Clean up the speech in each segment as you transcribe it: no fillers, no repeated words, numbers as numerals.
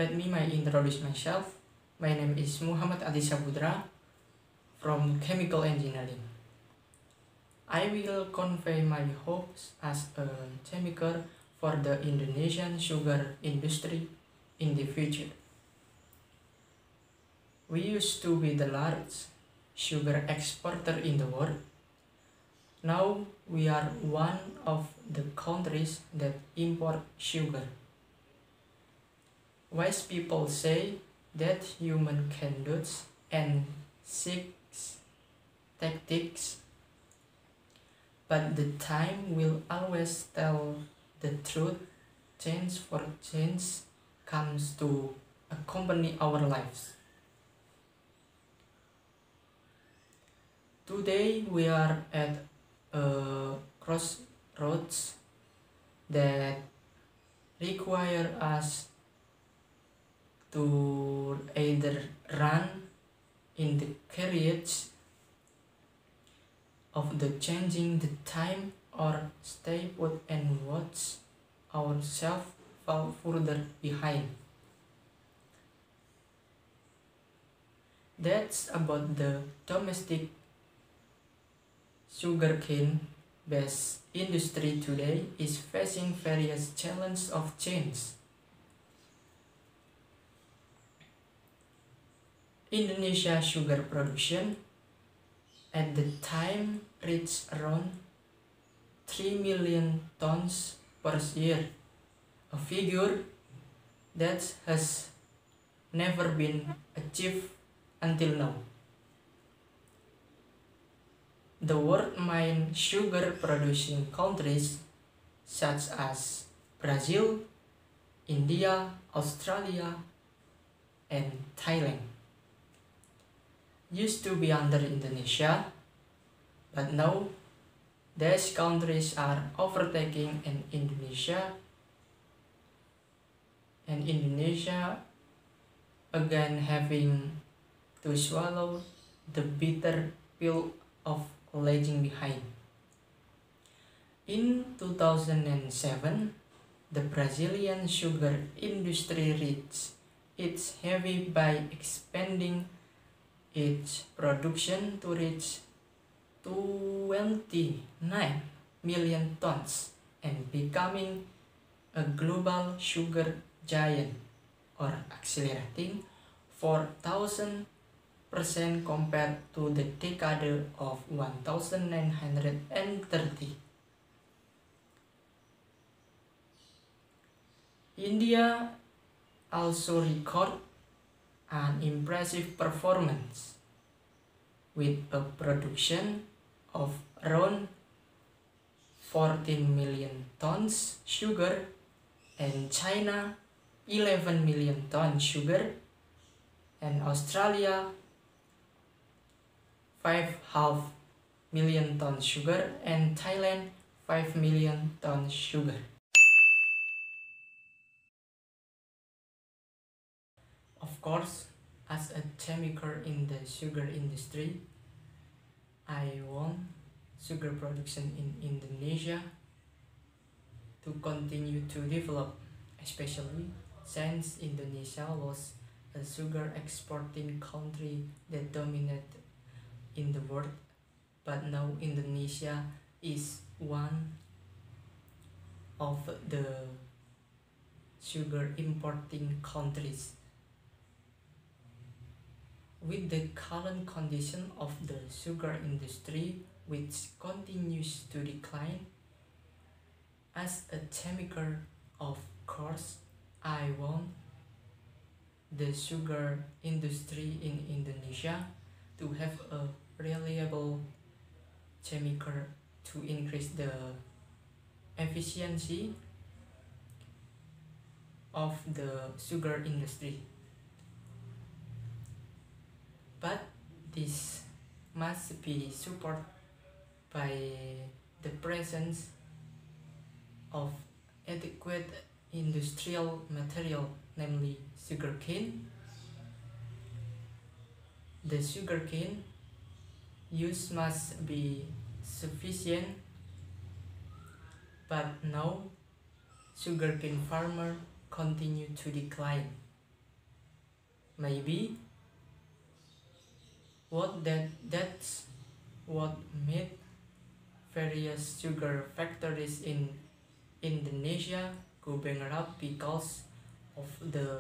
Let me introduce myself. My name is Muhammad Adli S from Chemical Engineering. I will convey my hopes as a chemiker for the Indonesian sugar industry in the future. We used to be the largest sugar exporter in the world. Now we are one of the countries that import sugar. Wise people say that human can dodge and seek tactics, but the time will always tell the truth. Change for change comes to accompany our lives. Today we are at a crossroads that require us to either run in the carriage of the changing the time or stay put and watch ourselves fall further behind. That's about the domestic sugarcane based industry today is facing various challenges of change. Indonesia sugar production at the time reached around 3 million tons per year, a figure that has never been achieved until now. The world main sugar producing countries such as Brazil, India, Australia, and Thailand used to be under Indonesia, but now these countries are overtaking Indonesia again having to swallow the bitter pill of lagging behind. In 2007, the Brazilian sugar industry reached its heavy by expanding its production to reach 29 million tons and becoming a global sugar giant, or accelerating 4,000% compared to the decade of 1930. India also recorded an impressive performance with a production of around 14 million tons sugar and China 11 million tons sugar and Australia 5.5 million tons sugar and Thailand 5 million tons sugar. Of course, as a chemiker in the sugar industry, I want sugar production in Indonesia to continue to develop, especially since Indonesia was a sugar exporting country that dominated in the world, but now Indonesia is one of the sugar importing countries. With the current condition of the sugar industry, which continues to decline, as a chemiker, of course, I want the sugar industry in Indonesia to have a reliable chemiker to increase the efficiency of the sugar industry. But this must be supported by the presence of adequate industrial material, namely sugarcane. The sugarcane use must be sufficient, but now sugarcane farmer continue to decline. Maybe that's what made various sugar factories in Indonesia go bankrupt, because of the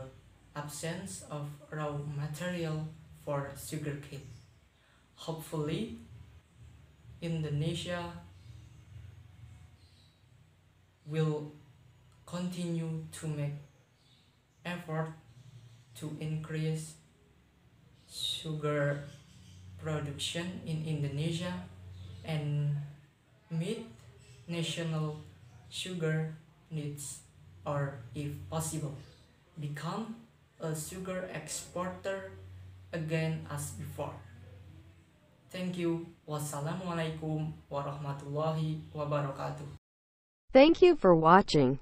absence of raw material for sugarcane. Hopefully, Indonesia will continue to make effort to increase sugar production in Indonesia and meet national sugar needs, or if possible, become a sugar exporter again as before. Thank you. Wassalamualaikum warahmatullahi wabarakatuh. Thank you for watching.